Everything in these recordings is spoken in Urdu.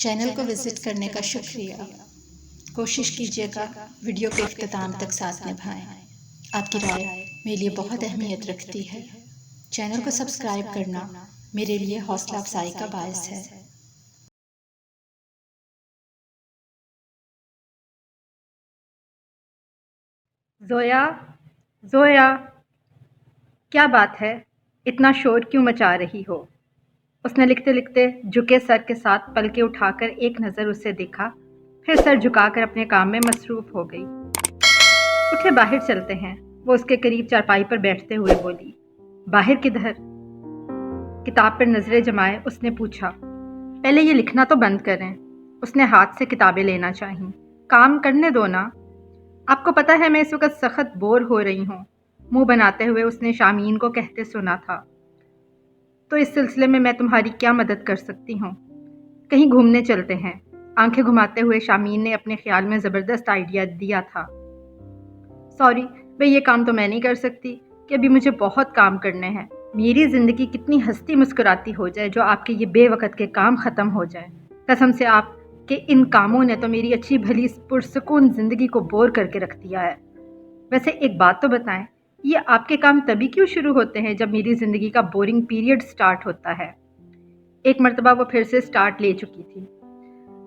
چینل کو وزٹ کرنے کا شکریہ۔ کوشش کیجیے گا ویڈیو کے اختتام تک ساتھ نبھائیں۔ آپ کی رائے میرے لیے بہت اہمیت رکھتی ہے۔ چینل کو سبسکرائب کرنا میرے لیے حوصلہ افزائی کا باعث ہے۔ زویا، زویا، کیا بات ہے؟ اتنا شور کیوں مچا رہی ہو؟ اس نے لکھتے لکھتے جھکے سر کے ساتھ پلکیں اٹھا کر ایک نظر اسے دیکھا، پھر سر جھکا کر اپنے کام میں مصروف ہو گئی۔ اٹھے باہر چلتے ہیں، وہ اس کے قریب چارپائی پر بیٹھتے ہوئے بولی۔ باہر کدھر؟ کتاب پر نظریں جمائے اس نے پوچھا۔ پہلے یہ لکھنا تو بند کریں۔ اس نے ہاتھ سے کتابیں لینا چاہی۔ کام کرنے دو نا۔ آپ کو پتہ ہے میں اس وقت سخت بور ہو رہی ہوں، منہ بناتے ہوئے اس نے شامین کو کہتے سنا تھا۔ تو اس سلسلے میں میں تمہاری کیا مدد کر سکتی ہوں؟ کہیں گھومنے چلتے ہیں۔ آنکھیں گھماتے ہوئے شامین نے اپنے خیال میں زبردست آئیڈیا دیا تھا۔ سوری، یہ کام تو میں نہیں کر سکتی کہ ابھی مجھے بہت کام کرنے ہیں۔ میری زندگی کتنی ہستی مسکراتی ہو جائے جو آپ کے یہ بے وقت کے کام ختم ہو جائیں۔ قسم سے آپ کہ ان کاموں نے تو میری اچھی بھلی پرسکون زندگی کو بور کر کے رکھ دیا ہے۔ ویسے ایک بات تو بتائیں، یہ آپ کے کام تبھی کیوں شروع ہوتے ہیں جب میری زندگی کا بورنگ پیریڈ سٹارٹ ہوتا ہے؟ ایک مرتبہ وہ پھر سے سٹارٹ لے چکی تھی۔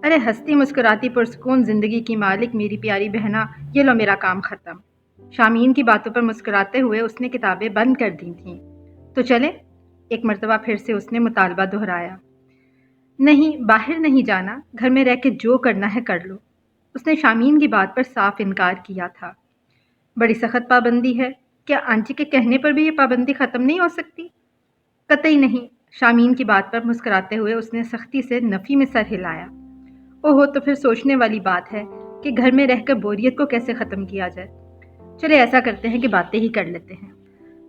ارے ہستی مسکراتی پرسکون زندگی کی مالک میری پیاری بہنا، یہ لو میرا کام ختم۔ شامین کی باتوں پر مسکراتے ہوئے اس نے کتابیں بند کر دی تھیں۔ تو چلیں؟ ایک مرتبہ پھر سے اس نے مطالبہ دہرایا۔ نہیں، باہر نہیں جانا، گھر میں رہ کے جو کرنا ہے کر لو۔ اس نے شامین کی بات پر صاف انکار کیا تھا۔ بڑی سخت پابندی ہے، کیا آنٹی کے کہنے پر بھی یہ پابندی ختم نہیں ہو سکتی؟ قطعی نہیں۔ شامین کی بات پر مسکراتے ہوئے اس نے سختی سے نفی میں سر ہلایا۔ اوہو، تو پھر سوچنے والی بات ہے کہ گھر میں رہ کر بوریت کو کیسے ختم کیا جائے۔ چلے ایسا کرتے ہیں کہ باتیں ہی کر لیتے ہیں۔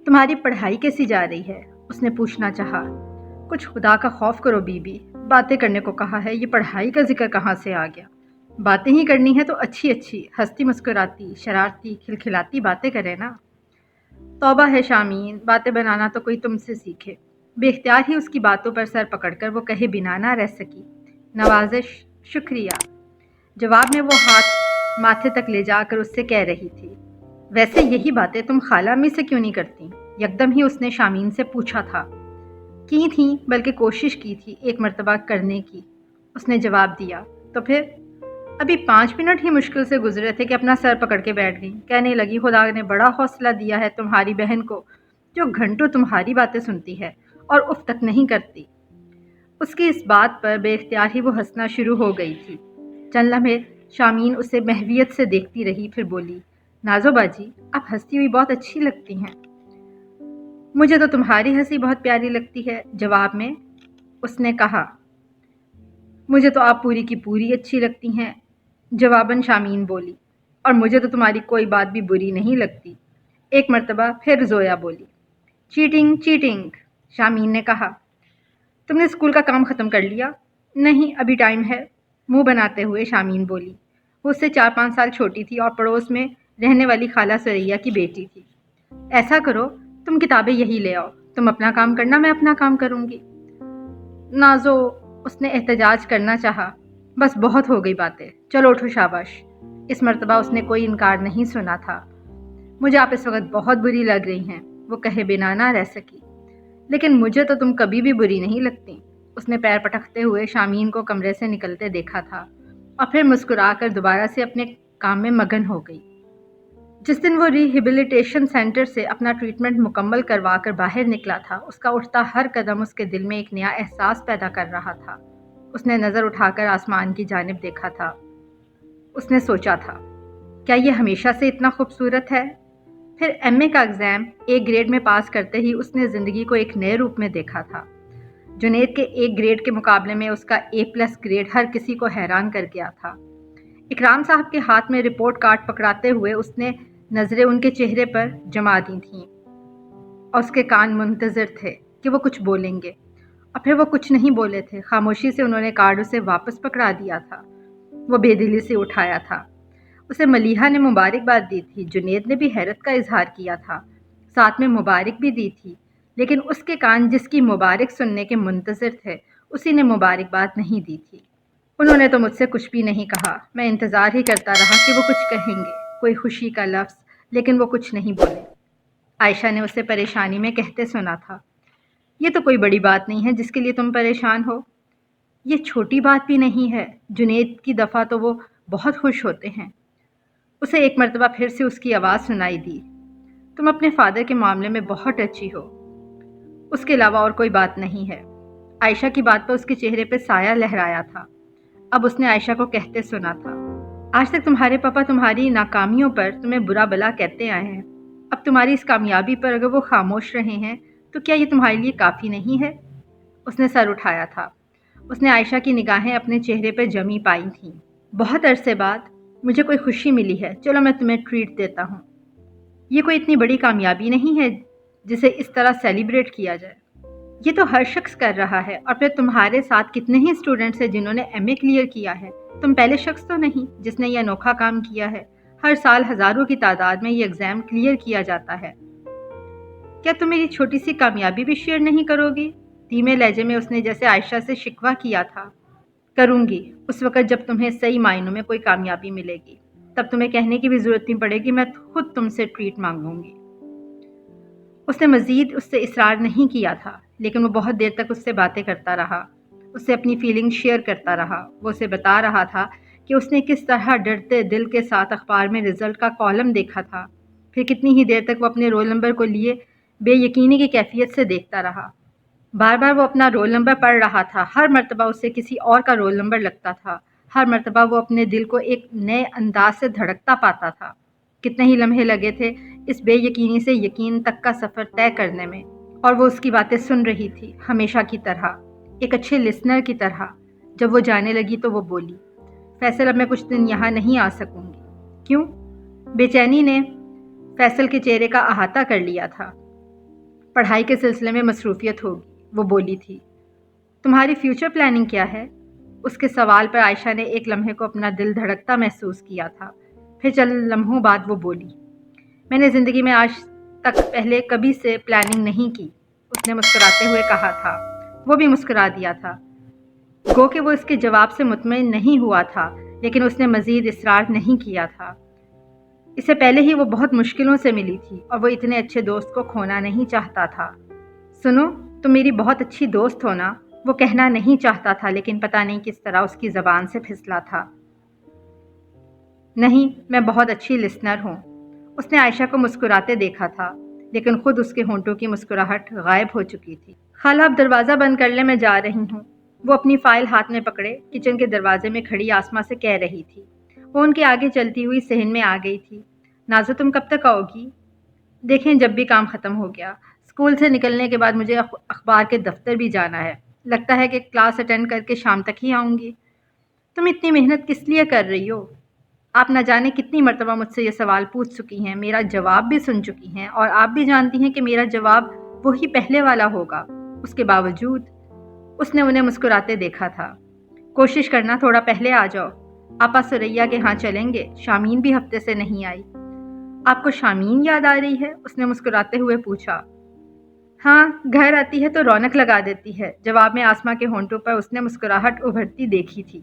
تمہاری پڑھائی کیسی جا رہی ہے؟ اس نے پوچھنا چاہا۔ کچھ خدا کا خوف کرو بی بی، باتیں کرنے کو کہا ہے، یہ پڑھائی کا ذکر کہاں سے آ گیا؟ باتیں ہی کرنی ہے تو اچھی اچھی ہستی مسکراتی شرارتی کھلکھلاتی باتیں کرے نا۔ توبہ ہے شامین، باتیں بنانا تو کوئی تم سے سیکھے۔ بے اختیار ہی اس کی باتوں پر سر پکڑ کر وہ کہے بنا نہ رہ سکی۔ نوازش، شکریہ۔ جواب میں وہ ہاتھ ماتھے تک لے جا کر اس سے کہہ رہی تھی۔ ویسے یہی باتیں تم خالہ امی سے کیوں نہیں کرتی؟ یکدم ہی اس نے شامین سے پوچھا تھا۔ کی تھیں، بلکہ کوشش کی تھی ایک مرتبہ کرنے کی، اس نے جواب دیا۔ تو پھر؟ ابھی 5 منٹ ہی مشکل سے گزرے تھے کہ اپنا سر پکڑ کے بیٹھ گئی۔ کہنے لگی خدا نے بڑا حوصلہ دیا ہے تمہاری بہن کو، جو گھنٹوں تمہاری باتیں سنتی ہے اور اف تک نہیں کرتی۔ اس کی اس بات پر بے اختیار ہی وہ ہنسنا شروع ہو گئی تھی۔ چند لمحے شامین اسے محویت سے دیکھتی رہی، پھر بولی، نازو باجی، آپ ہنستی ہوئی بہت اچھی لگتی ہیں۔ مجھے تو تمہاری ہنسی بہت پیاری لگتی ہے، جواب میں اس نے کہا۔ مجھے تو آپ پوری کی پوری اچھی لگتی ہیں، جواباً شامین بولی۔ اور مجھے تو تمہاری کوئی بات بھی بری نہیں لگتی، ایک مرتبہ پھر زویا بولی۔ چیٹنگ چیٹنگ، شامین نے کہا۔ تم نے اسکول کا کام ختم کر لیا؟ نہیں، ابھی ٹائم ہے، منہ بناتے ہوئے شامین بولی۔ وہ اس سے 4-5 سال چھوٹی تھی اور پڑوس میں رہنے والی خالہ سریا کی بیٹی تھی۔ ایسا کرو، تم کتابیں یہی لے آؤ، تم اپنا کام کرنا، میں اپنا کام کروں گی۔ نازو، اس نے احتجاج کرنا چاہا۔ بس بہت ہو گئی باتیں، چلو اٹھو شاباش۔ اس مرتبہ اس نے کوئی انکار نہیں سنا تھا۔ مجھے آپ اس وقت بہت بری لگ رہی ہیں، وہ کہے بنا نہ رہ سکی۔ لیکن مجھے تو تم کبھی بھی بری نہیں لگتی۔ اس نے پیر پٹکتے ہوئے شامین کو کمرے سے نکلتے دیکھا تھا اور پھر مسکرا کر دوبارہ سے اپنے کام میں مگن ہو گئی۔ جس دن وہ ریہیبلیٹیشن سینٹر سے اپنا ٹریٹمنٹ مکمل کروا کر باہر نکلا تھا، اس کا اٹھتا ہر قدم اس کے دل میں ایک نیا احساس پیدا کر رہا تھا۔ اس نے نظر اٹھا کر آسمان کی جانب دیکھا تھا۔ اس نے سوچا تھا، کیا یہ ہمیشہ سے اتنا خوبصورت ہے؟ پھر ایم اے کا ایگزام A گریڈ میں پاس کرتے ہی اس نے زندگی کو ایک نئے روپ میں دیکھا تھا۔ جنید کے A گریڈ کے مقابلے میں اس کا A+ گریڈ ہر کسی کو حیران کر گیا تھا۔ اکرام صاحب کے ہاتھ میں رپورٹ کارڈ پکڑاتے ہوئے اس نے نظریں ان کے چہرے پر جما دی تھیں اور اس کے کان منتظر تھے کہ وہ کچھ بولیں گے، اور پھر وہ کچھ نہیں بولے تھے۔ خاموشی سے انہوں نے کارڈ اسے واپس پکڑا دیا تھا۔ وہ بے دلی سے اٹھایا تھا۔ اسے ملیحہ نے مبارکباد دی تھی، جنید نے بھی حیرت کا اظہار کیا تھا، ساتھ میں مبارک بھی دی تھی، لیکن اس کے کان جس کی مبارک سننے کے منتظر تھے، اسی نے مبارکباد نہیں دی تھی۔ انہوں نے تو مجھ سے کچھ بھی نہیں کہا۔ میں انتظار ہی کرتا رہا کہ وہ کچھ کہیں گے، کوئی خوشی کا لفظ، لیکن وہ کچھ نہیں بولے۔ عائشہ نے اسے پریشانی میں کہتے سنا تھا، یہ تو کوئی بڑی بات نہیں ہے جس کے لیے تم پریشان ہو۔ یہ چھوٹی بات بھی نہیں ہے، جنید کی دفعہ تو وہ بہت خوش ہوتے ہیں۔ اسے ایک مرتبہ پھر سے اس کی آواز سنائی دی، تم اپنے فادر کے معاملے میں بہت اچھی ہو، اس کے علاوہ اور کوئی بات نہیں ہے۔ عائشہ کی بات پر اس کے چہرے پہ سایہ لہرایا تھا۔ اب اس نے عائشہ کو کہتے سنا تھا، آج تک تمہارے پاپا تمہاری ناکامیوں پر تمہیں برا بلا کہتے آئے ہیں، اب تمہاری اس کامیابی پر اگر وہ خاموش رہے ہیں تو کیا یہ تمہارے لیے کافی نہیں ہے؟ اس نے سر اٹھایا تھا۔ اس نے عائشہ کی نگاہیں اپنے چہرے پر جمی پائی تھیں۔ بہت عرصے بعد مجھے کوئی خوشی ملی ہے، چلو میں تمہیں ٹریٹ دیتا ہوں۔ یہ کوئی اتنی بڑی کامیابی نہیں ہے جسے اس طرح سیلیبریٹ کیا جائے۔ یہ تو ہر شخص کر رہا ہے، اور پھر تمہارے ساتھ کتنے ہی اسٹوڈنٹس ہیں جنہوں نے ایم اے کلیئر کیا ہے۔ تم پہلے شخص تو نہیں جس نے یہ انوکھا کام کیا ہے۔ ہر سال ہزاروں کی تعداد میں یہ ایگزام کلیئر کیا جاتا ہے۔ کیا تم میری چھوٹی سی کامیابی بھی شیئر نہیں کرو گی؟ دھیمے لہجے میں اس نے جیسے عائشہ سے شکوہ کیا تھا۔ کروں گی، اس وقت جب تمہیں صحیح معنوں میں کوئی کامیابی ملے گی، تب تمہیں کہنے کی بھی ضرورت نہیں پڑے گی، میں خود تم سے ٹریٹ مانگوں گی۔ اس نے مزید اس سے اصرار نہیں کیا تھا، لیکن وہ بہت دیر تک اس سے باتیں کرتا رہا، اس سے اپنی فیلنگ شیئر کرتا رہا۔ وہ اسے بتا رہا تھا کہ اس نے کس طرح ڈرتے دل کے ساتھ اخبار میں رزلٹ کا کالم دیکھا تھا، پھر کتنی ہی دیر تک وہ اپنے رول نمبر کو لیے بے یقینی کی کیفیت سے دیکھتا رہا۔ بار بار وہ اپنا رول نمبر پڑھ رہا تھا، ہر مرتبہ اسے کسی اور کا رول نمبر لگتا تھا، ہر مرتبہ وہ اپنے دل کو ایک نئے انداز سے دھڑکتا پاتا تھا۔ کتنے ہی لمحے لگے تھے اس بے یقینی سے یقین تک کا سفر طے کرنے میں، اور وہ اس کی باتیں سن رہی تھی، ہمیشہ کی طرح، ایک اچھے لسنر کی طرح۔ جب وہ جانے لگی تو وہ بولی، فیصل اب میں کچھ دن یہاں نہیں آ سکوں گی۔ کیوں؟ بے چینی نے فیصل کے چہرے کا احاطہ کر لیا تھا۔ پڑھائی کے سلسلے میں مصروفیت ہوگی، وہ بولی تھی۔ تمہاری فیوچر پلاننگ کیا ہے؟ اس کے سوال پر عائشہ نے ایک لمحے کو اپنا دل دھڑکتا محسوس کیا تھا، پھر چند لمحوں بعد وہ بولی، میں نے زندگی میں آج تک پہلے کبھی سے پلاننگ نہیں کی۔ اس نے مسکراتے ہوئے کہا تھا۔ وہ بھی مسکرا دیا تھا، گو کہ وہ اس کے جواب سے مطمئن نہیں ہوا تھا، لیکن اس نے مزید اصرار نہیں کیا تھا۔ اس سے پہلے ہی وہ بہت مشکلوں سے ملی تھی، اور وہ اتنے اچھے دوست کو کھونا نہیں چاہتا تھا۔ سنو، تم میری بہت اچھی دوست ہو نا، وہ کہنا نہیں چاہتا تھا، لیکن پتہ نہیں کس طرح اس کی زبان سے پھسلا تھا۔ نہیں، میں بہت اچھی لسنر ہوں۔ اس نے عائشہ کو مسکراتے دیکھا تھا، لیکن خود اس کے ہونٹوں کی مسکراہٹ غائب ہو چکی تھی۔ خالہ اب دروازہ بند کر لیں، میں جا رہی ہوں۔ وہ اپنی فائل ہاتھ میں پکڑے کچن کے دروازے میں کھڑی آسما سے کہہ رہی تھی۔ وہ ان کے آگے چلتی ہوئی صحن میں آ گئی تھی۔ نازو، تم کب تک آؤ گی؟ دیکھیں، جب بھی کام ختم ہو گیا۔ اسکول سے نکلنے کے بعد مجھے اخبار کے دفتر بھی جانا ہے، لگتا ہے کہ کلاس اٹینڈ کر کے شام تک ہی آؤں گی۔ تم اتنی محنت کس لیے کر رہی ہو؟ آپ نہ جانے کتنی مرتبہ مجھ سے یہ سوال پوچھ چکی ہیں، میرا جواب بھی سن چکی ہیں، اور آپ بھی جانتی ہیں کہ میرا جواب وہی پہلے والا ہوگا۔ اس کے باوجود اس نے انہیں مسکراتے دیکھا تھا۔ کوشش کرنا تھوڑا پہلے آ جاؤ، آپا سریا کے ہاں چلیں گے، شامین بھی ہفتے سے نہیں آئی۔ آپ کو شامین یاد آ رہی ہے؟ اس نے مسکراتے ہوئے پوچھا۔ ہاں، گھر آتی ہے تو رونق لگا دیتی ہے، جواب میں آسما کے ہونٹوں پر اس نے مسکراہٹ ابھرتی دیکھی تھی۔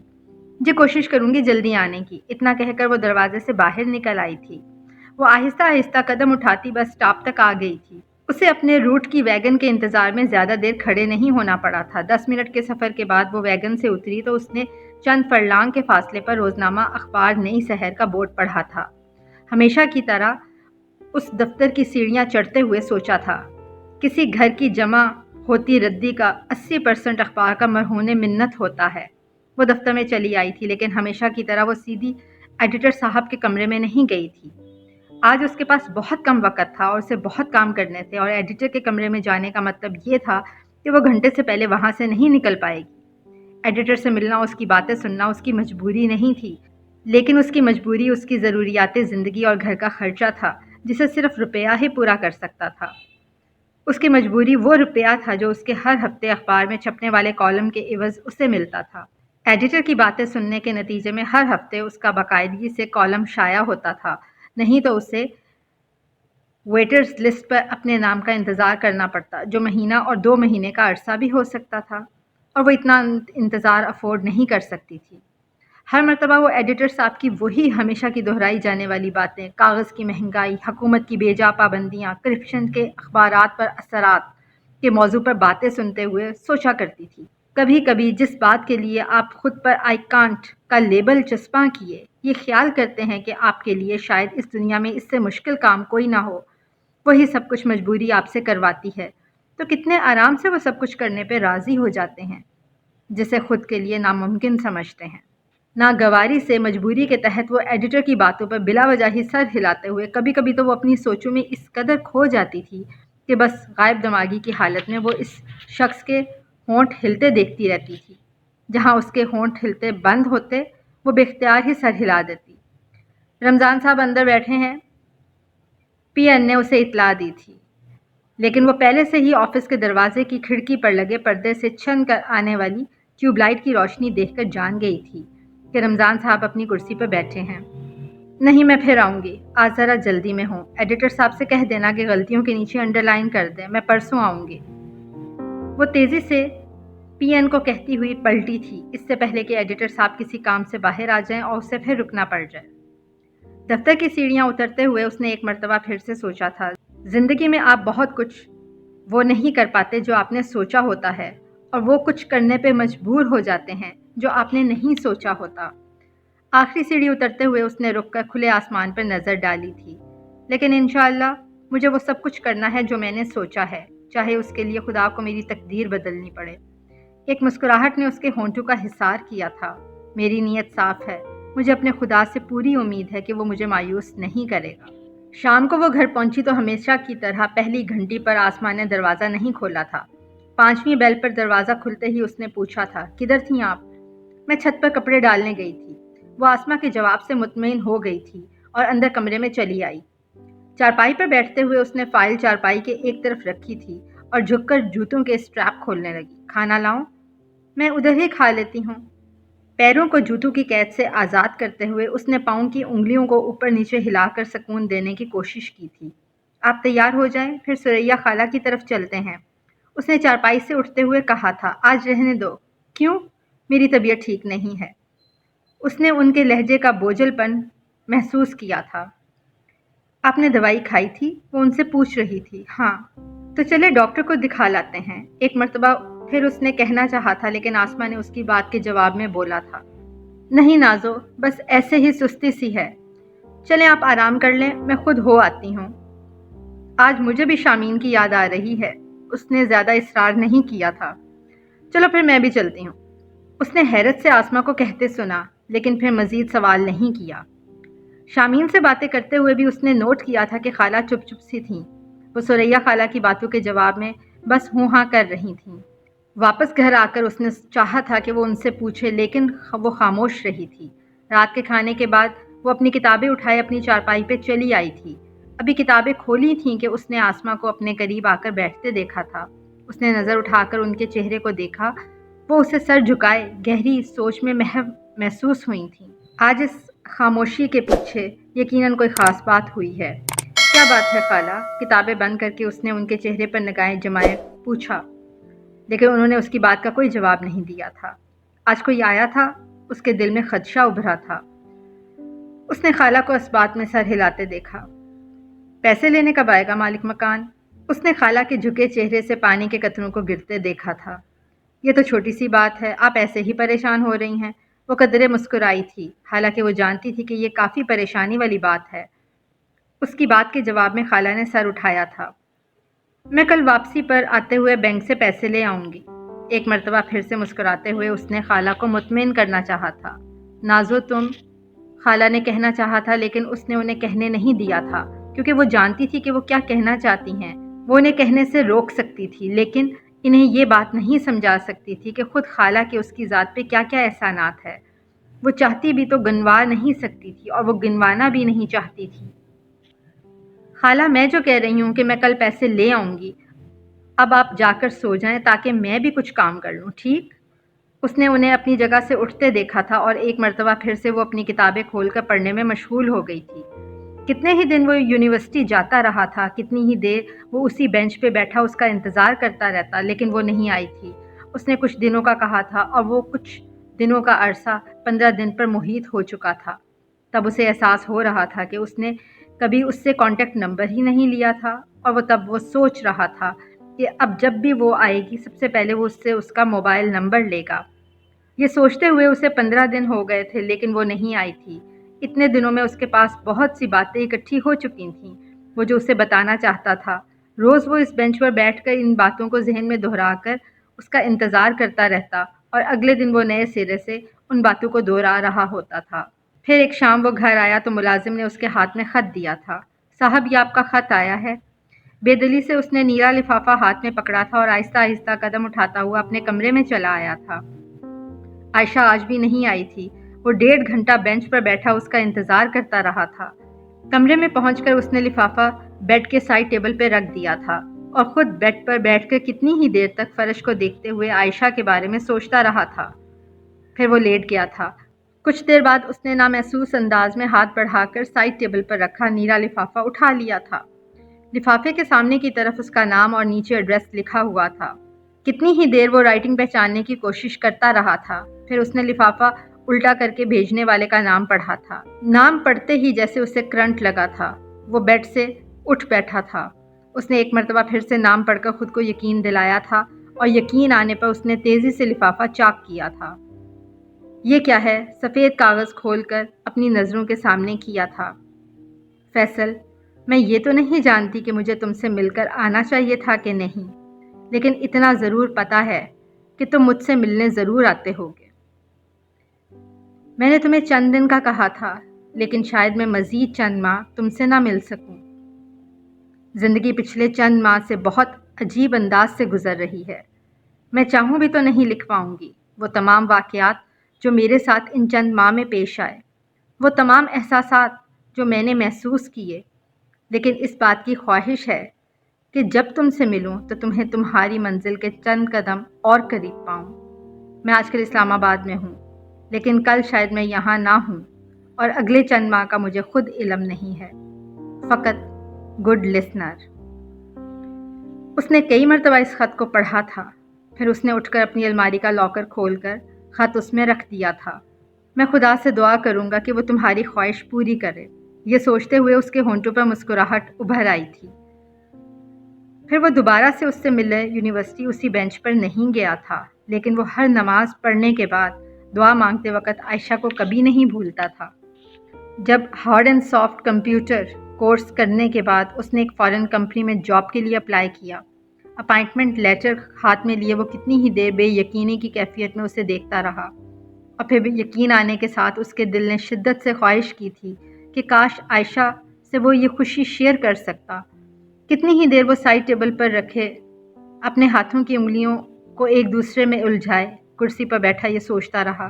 جی کوشش کروں گی جلدی آنے کی، اتنا کہہ کر وہ دروازے سے باہر نکل آئی تھی۔ وہ آہستہ آہستہ قدم اٹھاتی بس اسٹاپ تک آ گئی تھی۔ اسے اپنے روٹ کی ویگن کے انتظار میں زیادہ دیر کھڑے نہیں ہونا پڑا تھا۔ 10 منٹ کے سفر کے بعد وہ ویگن سے اتری تو اس نے چند فرلانگ کے فاصلے پر روزنامہ اخبار نئی شہر کا بورڈ پڑھا تھا۔ ہمیشہ کی طرح اس دفتر کی سیڑھیاں چڑھتے ہوئے سوچا تھا، کسی گھر کی جمع ہوتی ردی کا 80% اخبار کا مرہون منت ہوتا ہے۔ وہ دفتر میں چلی آئی تھی، لیکن ہمیشہ کی طرح وہ سیدھی ایڈیٹر صاحب کے کمرے میں نہیں گئی تھی۔ آج اس کے پاس بہت کم وقت تھا اور اسے بہت کام کرنے تھے، اور ایڈیٹر کے کمرے میں جانے کا مطلب یہ تھا کہ وہ گھنٹے سے پہلے وہاں سے نہیں نکل پائے گی۔ ایڈیٹر سے ملنا، اس کی باتیں سننا اس کی مجبوری نہیں تھی، لیکن اس کی مجبوری اس کی ضروریات زندگی اور گھر کا خرچہ تھا جسے صرف روپیہ ہی پورا کر سکتا تھا۔ اس کی مجبوری وہ روپیہ تھا جو اس کے ہر ہفتے اخبار میں چھپنے والے کالم کے عوض اسے ملتا تھا۔ ایڈیٹر کی باتیں سننے کے نتیجے میں ہر ہفتے اس کا باقاعدگی سے کالم شائع ہوتا تھا، نہیں تو اسے ویٹرز لسٹ پر اپنے نام کا انتظار کرنا پڑتا، جو مہینہ اور 2 مہینے کا عرصہ بھی ہو سکتا تھا۔ اور وہ اتنا انتظار افورڈ نہیں کر سکتی تھی۔ ہر مرتبہ وہ ایڈیٹر صاحب کی وہی ہمیشہ کی دہرائی جانے والی باتیں، کاغذ کی مہنگائی، حکومت کی بے جا پابندیاں، کرپشن کے اخبارات پر اثرات کے موضوع پر باتیں سنتے ہوئے سوچا کرتی تھی۔ کبھی کبھی جس بات کے لیے آپ خود پر آئی کانٹ کا لیبل چسپاں کیے یہ خیال کرتے ہیں کہ آپ کے لیے شاید اس دنیا میں اس سے مشکل کام کوئی نہ ہو، وہی سب کچھ مجبوری آپ سے کرواتی ہے، تو کتنے آرام سے وہ سب کچھ کرنے پہ راضی ہو جاتے ہیں جسے خود کے لیے ناممکن سمجھتے ہیں۔ ناگواری سے مجبوری کے تحت وہ ایڈیٹر کی باتوں پر بلا وجہ ہی سر ہلاتے ہوئے کبھی کبھی تو وہ اپنی سوچوں میں اس قدر کھو جاتی تھی کہ بس غائب دماغی کی حالت میں وہ اس شخص کے ہونٹ ہلتے دیکھتی رہتی تھی۔ جہاں اس کے ہونٹ ہلتے بند ہوتے وہ بے اختیار ہی سر ہلا دیتی۔ رمضان صاحب اندر بیٹھے ہیں، پی این نے اسے اطلاع دی تھی، لیکن وہ پہلے سے ہی آفس کے دروازے کی کھڑکی پر لگے پردے سے چھن کر آنے والی ٹیوب لائٹ کی روشنی دیکھ کر جان گئی تھی کہ رمضان صاحب اپنی کرسی پر بیٹھے ہیں۔ نہیں، میں پھر آؤں گی، آج ذرا جلدی میں ہوں، ایڈیٹر صاحب سے کہہ دینا کہ غلطیوں کے نیچے انڈر لائن کر دیں، میں پرسوں آؤں گی۔ وہ تیزی سے پی این کو کہتی ہوئی پلٹی تھی، اس سے پہلے کہ ایڈیٹر صاحب کسی کام سے باہر آ جائیں اور اسے پھر رکنا پڑ جائے۔ دفتر کی سیڑھیاں اترتے ہوئے اس نے ایک مرتبہ پھر سے سوچا تھا، زندگی میں آپ بہت کچھ وہ نہیں کر پاتے جو آپ نے سوچا ہوتا ہے، اور وہ کچھ کرنے پہ مجبور ہو جاتے ہیں جو آپ نے نہیں سوچا ہوتا۔ آخری سیڑھی اترتے ہوئے اس نے رک کر کھلے آسمان پر نظر ڈالی تھی، لیکن انشاءاللہ مجھے وہ سب کچھ کرنا ہے جو میں نے سوچا ہے، چاہے اس کے لیے خدا کو میری تقدیر بدلنی پڑے۔ ایک مسکراہٹ نے اس کے ہونٹوں کا حصار کیا تھا۔ میری نیت صاف ہے، مجھے اپنے خدا سے پوری امید ہے کہ وہ مجھے مایوس نہیں کرے گا۔ شام کو وہ گھر پہنچی تو ہمیشہ کی طرح پہلی گھنٹی پر آسما نے دروازہ نہیں کھولا تھا۔ 5ویں بیل پر دروازہ کھلتے ہی اس نے پوچھا تھا، کدھر تھیں آپ؟ میں چھت پر کپڑے ڈالنے گئی تھی۔ وہ آسما کے جواب سے مطمئن ہو گئی تھی اور اندر کمرے میں چلی آئی۔ چارپائی پر بیٹھتے ہوئے اس نے فائل چارپائی کے ایک طرف رکھی تھی اور جھک کر جوتوں کے اسٹریپ کھولنے لگی۔ کھانا لاؤں؟ میں ادھر ہی کھا لیتی ہوں۔ پیروں کو جوتوں کی قید سے آزاد کرتے ہوئے اس نے پاؤں کی انگلیوں کو اوپر نیچے ہلا کر سکون دینے کی کوشش کی تھی۔ آپ تیار ہو جائیں، پھر سریا خالہ کی طرف چلتے ہیں، اس نے چارپائی سے اٹھتے ہوئے کہا تھا۔ آج رہنے دو۔ کیوں؟ میری طبیعت ٹھیک نہیں ہے۔ اس نے ان کے لہجے کا بوجھل پن محسوس کیا تھا۔ آپ نے دوائی کھائی تھی؟ وہ ان سے پوچھ رہی تھی۔ ہاں۔ تو چلے ڈاکٹر کو دکھا لاتے ہیں، ایک مرتبہ پھر اس نے کہنا چاہا تھا، لیکن آسما نے اس کی بات کے جواب میں بولا تھا، نہیں نازو، بس ایسے ہی سستی سی ہے، چلیں آپ آرام کر لیں، میں خود ہو آتی ہوں۔ آج مجھے بھی شامین کی یاد آ رہی ہے، اس نے زیادہ اصرار نہیں کیا تھا۔ چلو پھر میں بھی چلتی ہوں، اس نے حیرت سے آسما کو کہتے سنا، لیکن پھر مزید سوال نہیں کیا۔ شامین سے باتیں کرتے ہوئے بھی اس نے نوٹ کیا تھا کہ خالہ چپ چپ سی تھیں، وہ سریا خالہ کی باتوں کے جواب میں بس ہوں ہاں کر رہی تھیں۔ واپس گھر آ کر اس نے چاہا تھا کہ وہ ان سے پوچھے، لیکن وہ خاموش رہی تھی۔ رات کے کھانے کے بعد وہ اپنی کتابیں اٹھائے اپنی چارپائی پہ چلی آئی تھی۔ ابھی کتابیں کھولی تھیں کہ اس نے آسما کو اپنے قریب آ کر بیٹھتے دیکھا تھا۔ اس نے نظر اٹھا کر ان کے چہرے کو دیکھا، وہ اسے سر جھکائے گہری سوچ میں محو محسوس ہوئی تھیں۔ آج اس خاموشی کے پیچھے یقیناً کوئی خاص بات ہوئی ہے۔ کیا بات ہے خالہ؟ کتابیں بند کر کے اس نے ان کے چہرے پر نگاہیں جمائے پوچھا، لیکن انہوں نے اس کی بات کا کوئی جواب نہیں دیا تھا۔ آج کوئی آیا تھا؟ اس کے دل میں خدشہ ابھرا تھا۔ اس نے خالہ کو اس بات میں سر ہلاتے دیکھا۔ پیسے لینے کب آئے گا مالک مکان؟ اس نے خالہ کے جھکے چہرے سے پانی کے قطروں کو گرتے دیکھا تھا۔ یہ تو چھوٹی سی بات ہے، آپ ایسے ہی پریشان ہو رہی ہیں۔ وہ قدرے مسکرائی تھی، حالانکہ وہ جانتی تھی کہ یہ کافی پریشانی والی بات ہے۔ اس کی بات کے جواب میں خالہ نے سر اٹھایا تھا۔ میں کل واپسی پر آتے ہوئے بینک سے پیسے لے آؤں گی۔ ایک مرتبہ پھر سے مسکراتے ہوئے اس نے خالہ کو مطمئن کرنا چاہا تھا۔ نازو تم، خالہ نے کہنا چاہا تھا، لیکن اس نے انہیں کہنے نہیں دیا تھا، کیونکہ وہ جانتی تھی کہ وہ کیا کہنا چاہتی ہیں۔ وہ انہیں کہنے سے روک سکتی تھی، لیکن انہیں یہ بات نہیں سمجھا سکتی تھی کہ خود خالہ کے اس کی ذات پہ کیا کیا احسانات ہے۔ وہ چاہتی بھی تو گنوا نہیں سکتی تھی، اور وہ گنوانا بھی نہیں چاہتی تھی۔ خالہ، میں جو کہہ رہی ہوں کہ میں کل پیسے لے آؤں گی، اب آپ جا کر سو جائیں تاکہ میں بھی کچھ کام کر لوں، ٹھیک؟ اس نے انہیں اپنی جگہ سے اٹھتے دیکھا تھا اور ایک مرتبہ پھر سے وہ اپنی کتابیں کھول کر پڑھنے میں مشغول ہو گئی تھی۔ کتنے ہی دن وہ یونیورسٹی جاتا رہا تھا، کتنی ہی دیر وہ اسی بینچ پہ بیٹھا اس کا انتظار کرتا رہتا، لیکن وہ نہیں آئی تھی، اس نے کچھ دنوں کا کہا تھا اور وہ کچھ دنوں کا عرصہ 15 دن پر محیط ہو چکا تھا۔ تب اسے احساس ہو رہا تھا کہ اس نے کبھی اس سے کانٹیکٹ نمبر ہی نہیں لیا تھا، اور تب وہ سوچ رہا تھا کہ اب جب بھی وہ آئے گی سب سے پہلے وہ اس سے اس کا موبائل نمبر لے گا۔ یہ سوچتے ہوئے اسے 15 دن ہو گئے تھے، لیکن وہ نہیں آئی تھی۔ اتنے دنوں میں اس کے پاس بہت سی باتیں اکٹھی ہو چکی تھیں، وہ جو اسے بتانا چاہتا تھا۔ روز وہ اس بینچ پر بیٹھ کر ان باتوں کو ذہن میں دہرا کر اس کا انتظار کرتا رہتا، اور اگلے دن وہ نئے سرے سے ان باتوں کو دہرا رہا ہوتا تھا۔ پھر ایک شام وہ گھر آیا تو ملازم نے اس کے ہاتھ میں خط دیا تھا۔ صاحب، یہ آپ کا خط آیا ہے۔ بے دلی سے اس نے نیلا لفافہ ہاتھ میں پکڑا تھا اور آہستہ آہستہ قدم اٹھاتا ہوا اپنے کمرے میں چلا آیا تھا۔ عائشہ آج بھی نہیں آئی تھی۔ وہ 1.5 گھنٹہ بینچ پر بیٹھا اس کا انتظار کرتا رہا تھا۔ کمرے میں پہنچ کر اس نے لفافہ بیڈ کے سائڈ ٹیبل پہ رکھ دیا تھا اور خود بیڈ پر بیٹھ کر کتنی ہی دیر تک فرش کو دیکھتے ہوئے عائشہ کے بارے میں سوچتا رہا تھا۔ پھر وہ لیٹ گیا تھا۔ کچھ دیر بعد اس نے نامحسوس انداز میں ہاتھ بڑھا کر سائڈ ٹیبل پر رکھا نیلا لفافہ اٹھا لیا تھا۔ لفافے کے سامنے کی طرف اس کا نام اور نیچے ایڈریس لکھا ہوا تھا۔ کتنی ہی دیر وہ رائٹنگ پہچاننے کی کوشش کرتا رہا تھا۔ پھر اس نے لفافہ الٹا کر کے بھیجنے والے کا نام پڑھا تھا۔ نام پڑھتے ہی جیسے اسے کرنٹ لگا تھا، وہ بیڈ سے اٹھ بیٹھا تھا۔ اس نے ایک مرتبہ پھر سے نام پڑھ کر خود کو یقین دلایا تھا، اور یقین آنے پر اس نے تیزی سے لفافہ چاک کیا تھا۔ یہ کیا ہے؟ سفید کاغذ کھول کر اپنی نظروں کے سامنے کیا تھا۔ فیصل، میں یہ تو نہیں جانتی کہ مجھے تم سے مل کر آنا چاہیے تھا کہ نہیں، لیکن اتنا ضرور پتا ہے کہ تم مجھ سے ملنے ضرور آتے ہوگے۔ میں نے تمہیں چند دن کا کہا تھا، لیکن شاید میں مزید چند ماہ تم سے نہ مل سکوں۔ زندگی پچھلے چند ماہ سے بہت عجیب انداز سے گزر رہی ہے۔ میں چاہوں بھی تو نہیں لکھ پاؤں گی وہ تمام واقعات جو میرے ساتھ ان چند ماہ میں پیش آئے، وہ تمام احساسات جو میں نے محسوس کیے، لیکن اس بات کی خواہش ہے کہ جب تم سے ملوں تو تمہیں تمہاری منزل کے چند قدم اور قریب پاؤں۔ میں آج کل اسلام آباد میں ہوں، لیکن کل شاید میں یہاں نہ ہوں، اور اگلے چند ماہ کا مجھے خود علم نہیں ہے۔ فقط گڈ لسنر۔ اس نے کئی مرتبہ اس خط کو پڑھا تھا۔ پھر اس نے اٹھ کر اپنی الماری کا لاکر کھول کر خط اس میں رکھ دیا تھا۔ میں خدا سے دعا کروں گا کہ وہ تمہاری خواہش پوری کرے، یہ سوچتے ہوئے اس کے ہونٹوں پر مسکراہٹ ابھر آئی تھی۔ پھر وہ دوبارہ سے اس سے ملنے یونیورسٹی اسی بینچ پر نہیں گیا تھا، لیکن وہ ہر نماز پڑھنے کے بعد دعا مانگتے وقت عائشہ کو کبھی نہیں بھولتا تھا۔ جب hard and soft computer course کرنے کے بعد اس نے ایک فارن کمپنی میں جاب کے لیے اپلائی کیا، اپائنٹمنٹ لیٹر ہاتھ میں لیے وہ کتنی ہی دیر بے یقینی کی کیفیت میں اسے دیکھتا رہا، اور پھر یقین آنے کے ساتھ اس کے دل نے شدت سے خواہش کی تھی کہ کاش عائشہ سے وہ یہ خوشی شیئر کر سکتا۔ کتنی ہی دیر وہ سائڈ ٹیبل پر رکھے اپنے ہاتھوں کی انگلیوں کو ایک دوسرے میں الجھائے کرسی پر بیٹھا یہ سوچتا رہا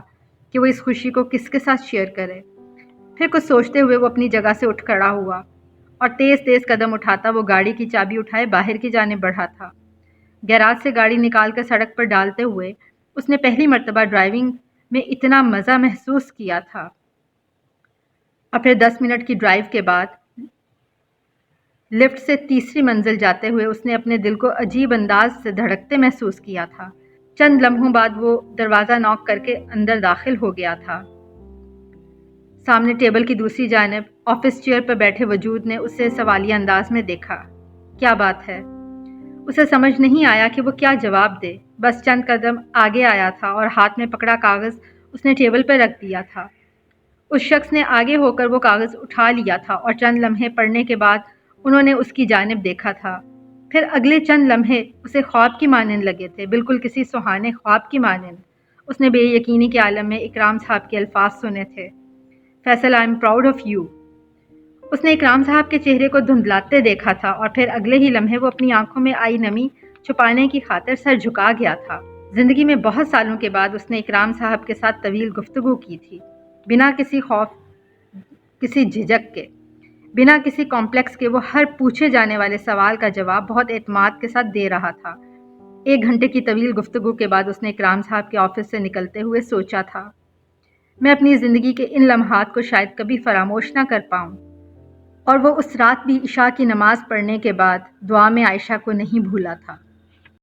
کہ وہ اس خوشی کو کس کے ساتھ شیئر کرے۔ پھر کچھ سوچتے ہوئے وہ اپنی جگہ سے اٹھ کھڑا ہوا اور تیز تیز قدم اٹھاتا وہ گاڑی کی چابی اٹھائے باہر کی جانب بڑھا تھا۔ گیراج سے گاڑی نکال کر سڑک پر ڈالتے ہوئے اس نے پہلی مرتبہ ڈرائیونگ میں اتنا مزہ محسوس کیا تھا، اور پھر 10 منٹ کی ڈرائیو کے بعد لفٹ سے تیسری منزل جاتے ہوئے اس نے اپنے دل کو عجیب انداز سے دھڑکتے محسوس کیا تھا۔ چند لمحوں بعد وہ دروازہ ناک کر کے اندر داخل ہو گیا تھا۔ سامنے ٹیبل کی دوسری جانب آفس چیئر پر بیٹھے وجود نے اسے سوالیہ انداز میں دیکھا۔ کیا بات ہے؟ اسے سمجھ نہیں آیا کہ وہ کیا جواب دے، بس چند قدم آگے آیا تھا اور ہاتھ میں پکڑا کاغذ اس نے ٹیبل پر رکھ دیا تھا۔ اس شخص نے آگے ہو کر وہ کاغذ اٹھا لیا تھا اور چند لمحے پڑھنے کے بعد انہوں نے اس کی جانب دیکھا تھا۔ پھر اگلے چند لمحے اسے خواب کی مانند لگے تھے، بالکل کسی سہانے خواب کی مانند۔ اس نے بے یقینی کے عالم میں اکرام صاحب کے الفاظ سنے تھے، Faisal I am proud of you. اس نے اکرام صاحب کے چہرے کو دھندلاتے دیکھا تھا، اور پھر اگلے ہی لمحے وہ اپنی آنکھوں میں آئی نمی چھپانے کی خاطر سر جھکا گیا تھا۔ زندگی میں بہت سالوں کے بعد اس نے اکرام صاحب کے ساتھ طویل گفتگو کی تھی، بنا کسی خوف، کسی جھجک کے، بنا کسی کمپلیکس کے۔ وہ ہر پوچھے جانے والے سوال کا جواب بہت اعتماد کے ساتھ دے رہا تھا۔ 1 گھنٹے کی طویل گفتگو کے بعد اس نے اکرام صاحب کے آفس سے نکلتے ہوئے سوچا تھا، میں اپنی زندگی کے ان لمحات کو شاید کبھی فراموش نہ کر پاؤں۔ اور وہ اس رات بھی عشاء کی نماز پڑھنے کے بعد دعا میں عائشہ کو نہیں بھولا تھا۔